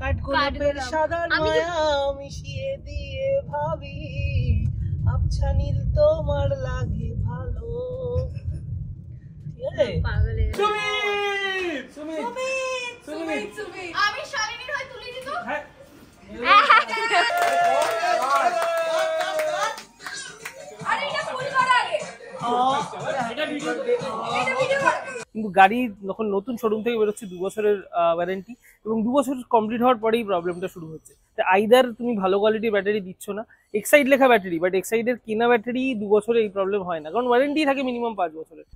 কাঠগোলাপের সাদা নয়া মিশিয়ে দিয়ে ভাবি আবছা নীল তোমার লাগে ভালো। আমি শালিনীর হয়ে তুলে দিত। কিন্তু গাড়ি যখন নতুন শোরুম থেকে বেরোচ্ছে 2 বছরের ওয়ারেন্টি এবং 2 বছর কমপ্লিট হওয়ার পরেই প্রবলেমটা শুরু হচ্ছে। আইদার তুমি ভালো কোয়ালিটির ব্যাটারি দিচ্ছ না, এক্সাইড লেখা ব্যাটারি, বাট এক্সাইডের কেনা ব্যাটারি 2 বছরে এই প্রবলেম হয় না, কারণ ওয়ারেন্টি থাকে মিনিমাম 5 বছরের।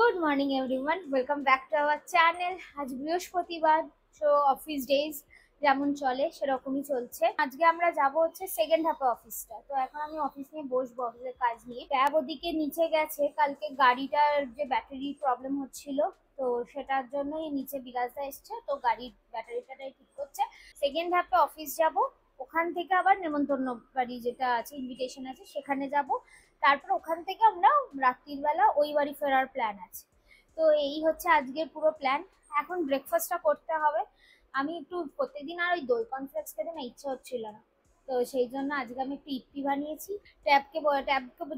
Good morning everyone, welcome back to our channel. আজ বৃহস্পতিবার, সো অফিস ডেজ যেমন চলে সেরকমই চলছে। আজকে আমরা যাব হচ্ছে সেকেন্ড হাফে অফিসটা। তো এখন আমি অফিস নিয়ে বসবো, অফিসের কাজ নিয়ে। ক্যাব ওদিকে নিচে গেছে, কালকে গাড়িটার যে ব্যাটারি প্রবলেম হচ্ছিল তো সেটার জন্যই নিচে বিলাসদা এসছে, তো গাড়ির ব্যাটারিটাই ঠিক করছে। সেকেন্ড হাফে অফিস যাব, ওখান থেকে আবার নেমন্তন্ন বাড়ি যেটা আছে, ইনভিটেশন আছে, সেখানে যাব। তারপর ওখান থেকে আমরা রাত্রির বেলা ওই বাড়ি ফেরার প্ল্যান আছে। তো এই হচ্ছে আজকের পুরো প্ল্যান। এখন ব্রেকফাস্টটা করতে হবে। আমি একটু প্রত্যেকদিন আর ওই দই কর্নফ্লেক্স খেতে না ইচ্ছা হচ্ছিল না, তো সেই জন্য আজকে আমি একটু ইপি বানিয়েছি। ট্যাবকে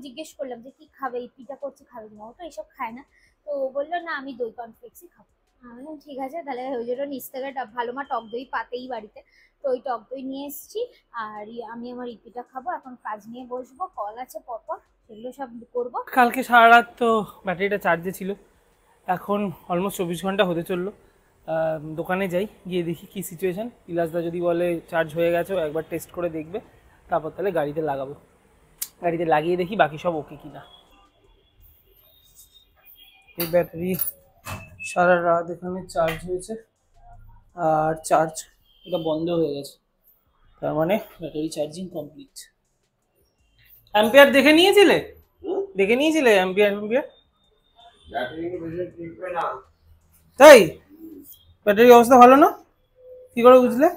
জিজ্ঞেস করলাম যে কি খাবে, ইপিটা করছি খাবে কিনা, ও তো এসব খায় না। তো ও বললো না আমি দই কর্নফ্লেক্সই খাবো। আমি বললাম ঠিক আছে, তাহলে ওই জন্য নিচ থেকে ভালো মা টক দই পাতেই বাড়িতে, তো ওই টক দই নিয়ে এসেছি। আর আমি আমার ইপিটা খাবো, এখন কাজ নিয়ে বসবো, কল আছে পরপর, সেগুলো সব করবো। কালকে সারা রাত তো ব্যাটারিটা চার্জে ছিল, এখন অলমোস্ট 24 ঘন্টা হতে চললো। দোকানে যাই, গিয়ে দেখি কি সিচুয়েশান। বিলাসদা যদি বলে চার্জ হয়ে গেছে, ও একবার টেস্ট করে দেখবে, তারপর তাহলে গাড়িতে লাগাবো। গাড়িতে লাগিয়ে দেখি বাকি সব ওকে কিনা। এই ব্যাটারি সারা রাত এখানে চার্জ হয়েছে, আর চার্জ এটা বন্ধ হয়ে গেছে, তার মানে ব্যাটারি চার্জিং কমপ্লিট। অ্যাম্পিয়ার দেখে নিয়েছিলে? দেখে নিয়েছিলে অ্যাম্পিয়ার? তাই ব্যাটারির অবস্থা ভালো না? কি করে বুঝলে?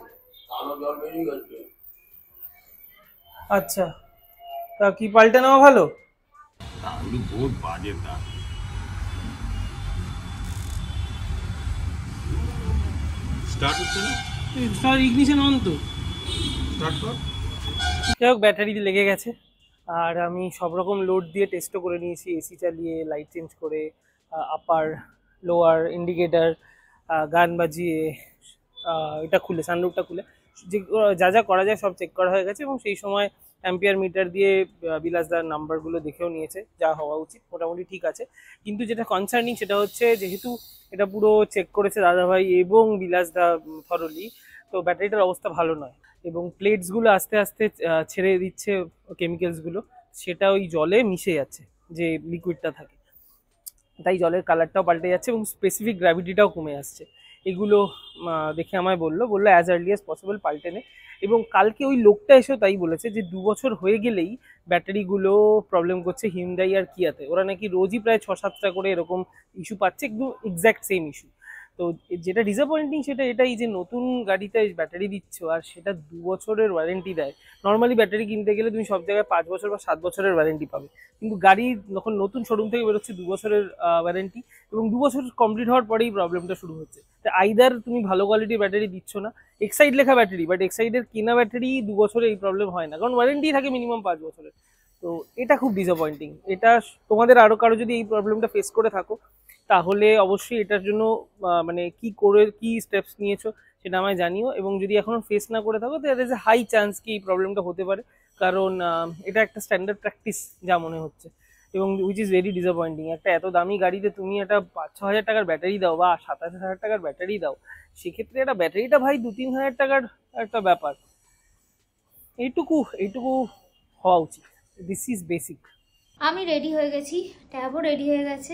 আচ্ছা, তা কি পাল্টে নেওয়া ভালো? বহুত বাজে তা। স্টার্ট হচ্ছে না, স্টার ইগনিশন অন তো। স্টার্ট কর। যাই হোক, ব্যাটারি লেগে গেছে, আর আমি সব রকম লোড দিয়ে টেস্টও করে নিয়েছি, এসি চালিয়ে, লাইট চেঞ্জ করে, আপার লোয়ার ইন্ডিকেটার, গান বাজিয়ে, এটা খুলে, সানরুফটা খুলে, যে যা যা করা যায় সব চেক করা হয়ে গেছে। এবং সেই সময় অ্যাম্পিয়ার মিটার দিয়ে বিলাসদার নাম্বারগুলো দেখেও নিয়েছে, যা হওয়া উচিত মোটামুটি ঠিক আছে। কিন্তু যেটা কনসার্নিং সেটা হচ্ছে, যেহেতু এটা পুরো চেক করেছে দাদাভাই এবং বিলাসদা থরলি, তো ব্যাটারিটার অবস্থা ভালো নয়। এবং প্লেটসগুলো আস্তে আস্তে ছেড়ে দিচ্ছে কেমিক্যালসগুলো, সেটা ওই জলে মিশে যাচ্ছে, যে লিকুইডটা থাকে, তাই জলের কালারটাও পাল্টে যাচ্ছে এবং স্পেসিফিক গ্র্যাভিটিটাও কমে আসছে। এগুলো দেখে আমায় বললো অ্যাজ আর্লি অ্যাজ পসিবল পাল্টে নে। এবং কালকে ওই লোকটা এসেও তাই বলেছে যে 2 বছর হয়ে গেলেই ব্যাটারিগুলো প্রবলেম করছে হিন্ডাই আর কিয়াতে। ওরা নাকি রোজই প্রায় 6-7টা করে এরকম ইস্যু পাচ্ছে, একদম এক্স্যাক্ট সেম ইস্যু। তো যেটা ডিসঅ্যাপয়েন্টিং সেটা এটাই যে নতুন গাড়িতে ব্যাটারি দিচ্ছ আর সেটা 2 বছরের ওয়ারেন্টি দেয়। নর্মালি ব্যাটারি কিনতে গেলে তুমি সব জায়গায় 5 বছর বা 7 বছরের ওয়ারেন্টি পাবে, কিন্তু গাড়ি যখন নতুন শোরুম থেকে বেরোচ্ছে 2 বছরের ওয়ারেন্টি এবং 2 বছর কমপ্লিট হওয়ার পরেই প্রবলেমটা শুরু হচ্ছে। আইদার তুমি ভালো কোয়ালিটির ব্যাটারি দিচ্ছ না, এক্সাইড লেখা ব্যাটারি, বাট এক্সাইডের কেনা ব্যাটারি 2 বছরে এই প্রবলেম হয় না, কারণ ওয়ারেন্টি থাকে মিনিমাম 5 বছরের। তো এটা খুব ডিসঅ্যাপয়েন্টিং। এটা তোমাদের আরও কারো যদি এই প্রবলেমটা ফেস করে থাকো, তাহলে অবশ্যই এটার জন্য মানে কি স্টেপস নিয়েছো সেটা আমায় জানিও। এবং যদি এখনো ফেস না করে থাকো, there is a high chance কি এই প্রবলেমটা হতে পারে, কারণ এটা একটা স্ট্যান্ডার্ড প্র্যাকটিস যা মনে হচ্ছে, এবং উইচ ইজ ভেরি ডিসঅ্যাপয়েন্টিং। একটা এত দামি গাড়িতে তুমি একটা 5-6 হাজার টাকার ব্যাটারি দাও বা 27 হাজার টাকার ব্যাটারি দাও, সেক্ষেত্রে একটা ব্যাটারিটা ভাই 2-3 হাজার টাকার একটা ব্যাপার। এইটুকু হওয়া উচিত। This is basic. আমি রেডি হয়ে গেছি, ট্যাবও রেডি হয়ে গেছে।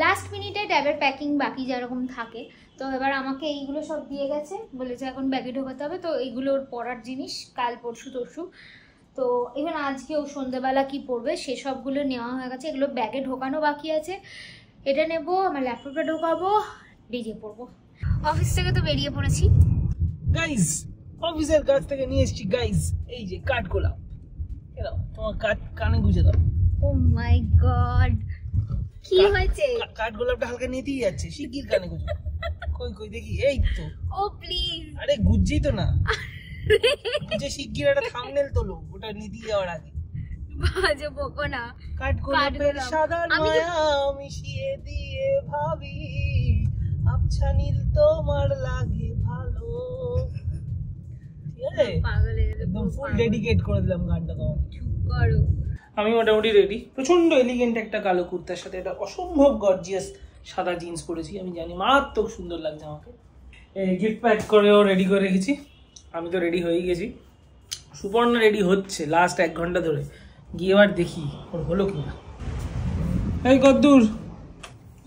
লাস্ট মিনিটে ট্যাবের প্যাকিং বাকি যেরকম থাকে, তো এবার আমাকে এইগুলো সব দিয়ে গেছে, বলেছে এখন ব্যাগে ঢোকাতে হবে। তো এইগুলোর পরার জিনিস, কাল পরশু তরশু, তো ইভেন আজকেও সন্ধ্যেবেলা কি পরবে সেসবগুলো নেওয়া হয়ে গেছে। এগুলো ব্যাগে ঢোকানো বাকি আছে, এটা নেবো, আমার ল্যাপটপটা ঢোকাবো, বেরিয়ে পড়বো। অফিস থেকে তো বেরিয়ে পড়েছি গাইজ, অফিসের কাছ থেকে নিয়ে এসেছি গাইজ এই যে কাঠগোলাপ। তোমার কানে গুঁজে দাও। ও মাই গড, কি হয়েছে? কাঠগোলাপটা হালকা নেতিয়ে যাচ্ছে, শিগগির কানে গুজো। কই কই দেখি, এই তো। ও প্লিজ। আরে গুজ্জি তো না, যে শিগগির একটা থাম্বনেল তোলো ওটা নেতিয়ে যাওয়ার আগে। বাজে বকো না। কাঠগোলাপের সাদা মায়া মিশিয়ে দিয়ে ভাবি, আবছা নীল তোমার লাগে ভালো। ঠিক আছে, পাগল হয়ে গেছে, একদম ফুল ডেডিকেট করে দিলাম গানটা তোমাকে। চুপ করো। আমি মোটামুটি রেডি, প্রচন্ড এলিগেন্ট একটা কালো কুর্তার সাথে একটা অসম্ভব গর্জিয়াস সাদা জিন্স পরেছি। আমি জানি মারাত্মক সুন্দর লাগছে আমাকে। গিফট প্যাক করেও রেডি করে রেখেছি। আমি তো রেডি হয়ে গেছি, সুপর্ণা রেডি হচ্ছে লাস্ট 1 ঘন্টা ধরে। গিয়ে এবার দেখি ওর হলো কিনা। এই কদ্দূর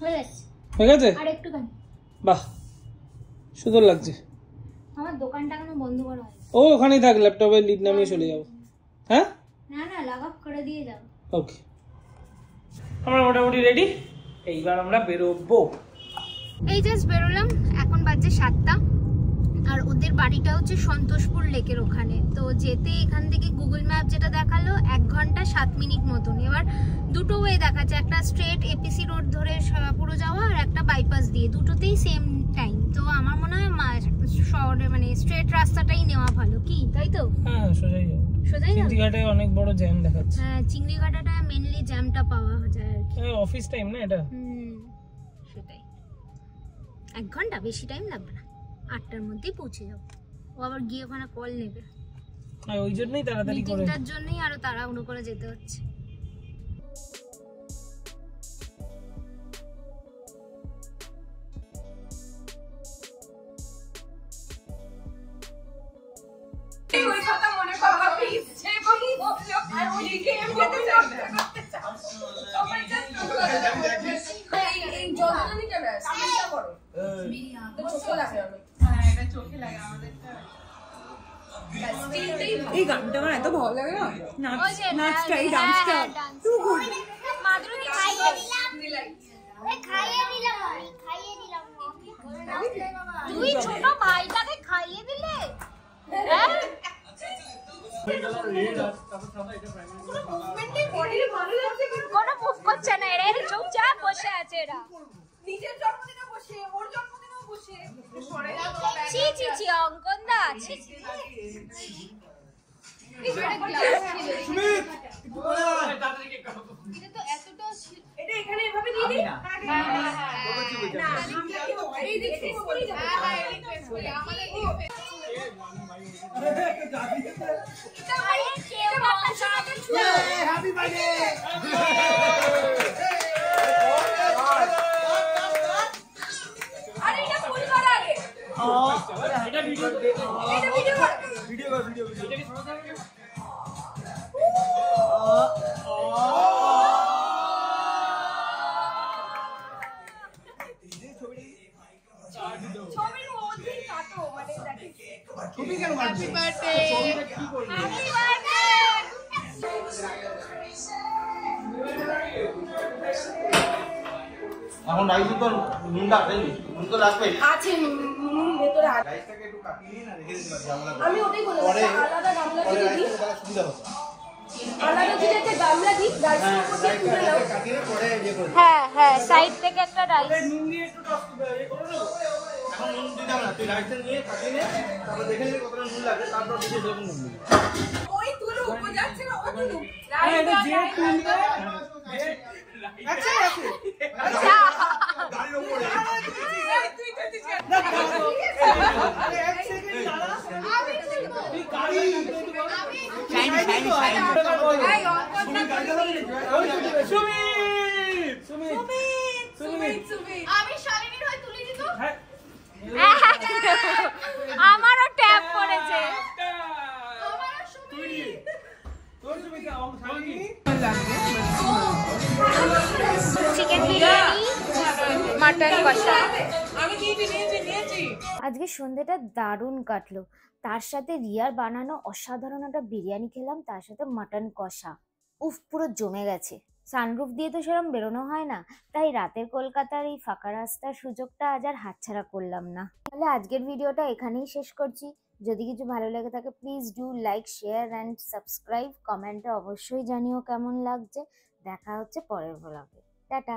হয়ে গেছে, হয়ে গেছে? আর একটুখানি। বাহ, সুন্দর লাগছে। আমার দোকানটা এখনো বন্ধ করা হয়নি। ও ওখানেই থাক, ল্যাপটপে লিড নামিয়ে চলে যাবো। হ্যাঁ না না, লগ আপ করে দিয়ে যাও। ওকে, আমরা মোটামুটি রেডি, এইবার আমরা বেরোবো। এই জাস্ট বেরোলাম, এখন বাজে 7টা। আর ওদের বাড়িটা হচ্ছে সন্তোষপুর লেকের ওখানে। তো যেতে এখান থেকে গুগল ম্যাপ যেটা দেখালো 1 ঘন্টা 7 মিনিট মতন। এবার দুটো ওয়ে দেখাচ্ছে, একটা স্ট্রেট এপিসি রোড ধরে পুরো যাওয়া, আর একটা বাইপাস দিয়ে, দুটোতেই সেম টাইম। তো আমার মনে হয় শহরে মানে স্ট্রেট রাস্তাটাই নেওয়া ভালো, কি তাই তো? হ্যাঁ সোজাই যাবো। সোজাই যাবো। চিংড়িঘাটে অনেক বড় জ্যাম দেখাচ্ছে। হ্যাঁ, চিংড়িঘাটাটা মেনলি জ্যামটা পাওয়া যায় আর কি। অফিস টাইম না এটা। সেটাই, 1 ঘন্টা বেশি টাইম লাগবে না, 8টার মধ্যেই পৌঁছে যাবো। ও আবার গিয়ে ওখানে কল নেবে, আর ওই জন্যই তাড়াতাড়ি করে। মিটিংটার জন্যই আরো তাড়াহুড়ো করে যেতে হচ্ছে। ওই কথা মনে করো প্লিজ, সে বলি বললো আর ওইদিকে এমনিতে করতে চাও সবাই জাস্ট এই জলদানি কেন সামনেটা করো তো চোখে লাগে অনেক। হ্যাঁ এটা চোখে লাগে আমাদেরটা। এই গানটা আমার এত ভালো লাগে না, নাচটা এই ডান্সটা টু গুড। মাধুরী খাইয়ে দিলাম, তুই ছোট ভাইটাকে খাইয়ে দিলে। হ্যাঁ কোনো মুভ করছে না, এরা চুপচাপ বসে আছে। এরা নিজের জন্মদিনে বসে, ওর জন্মদিনেও বসে সরে যাও। ছি ছি ছি, অঙ্কন দা ছি ছি। এটা এখানে এভাবে দিয়ে দিই। হ্যাঁ এই দিক থেকে করে যাবে। হ্যাঁ এই দিক থেকে করে আমাদের দিকে। এটা ভাই কেউ বাতাস সাথে ছুঁয়ে হ্যাপি বার্থডে। আরে এটা ফুল করা আগে। এটা ভিডিও ছবির মধ্যে কাটো মানে দেখি ছবি কেন হ্যাপি বার্থডে হ্যাপি বার্থডে। এখন রাইস তো নুন লাগবে, নুন তো লাগবে। আছে নুন ভেতরে আছে। রাইসটাকে একটু কাটিয়ে নিন আর রেখে দিন গামলা। আমি ওটাই বলেছি আলাদা গামলা দিয়ে দিই, সুবিধা হবে। আলাদা দিয়ে একটা গামলা দিই, রাইসের উপর দিয়ে তুলে নাও। কাটিয়ে পরে ইয়ে করে। হ্যাঁ হ্যাঁ, সাইড থেকে একটা রাইস। নুন দিয়ে একটু টস করে নেবো। এখন নুন দিতে হবে না, তুই রাইসটা নিয়ে কাটিয়ে নে, তারপর দেখে নিবি কতটা নুন লাগে, তারপর দিতে দেবো নুন দিবি। ওই তুলো উপর যাচ্ছে না, ও তুলো আরে এটা যে তুলবে আচ্ছা আছে আচ্ছা গাড়ির উপরে তুই তো দিছিস। আরে এক সেকেন্ড দাঁড়া। তুই গাড়ি শাইনি শাইনি শাইনি। এই অন্তত সুমিত আমি শালিনীর হয়ে তুলে দিত। আমারও ট্যাপ পড়েছে। আমারও সুমিত চিকেন বিরিয়ানি, মাটন কষা। আমি নিয়েছি। আজকে সন্ধ্যাটা দারুণ কাটলো। তার সাথে রিয়ার বানানো অসাধারণ একটা বিরিয়ানি খেলাম, তার সাথে মাটন কষা। উফ, পুরো জমে গেছে। সানরুফ দিয়ে তো সেরকম বেরোনো হয় না, তাই রাতের কলকাতার এই ফাঁকা রাস্তার সুযোগটা আজ আর হাতছাড়া করলাম না। তাহলে আজকের ভিডিওটা এখানেই শেষ করছি। যদি কিছু ভালো লেগে থাকে please do like, share and subscribe. কমেন্টে অবশ্যই জানিও কেমন লাগছে। দেখা হচ্ছে পরের ব্লগে। টাটা।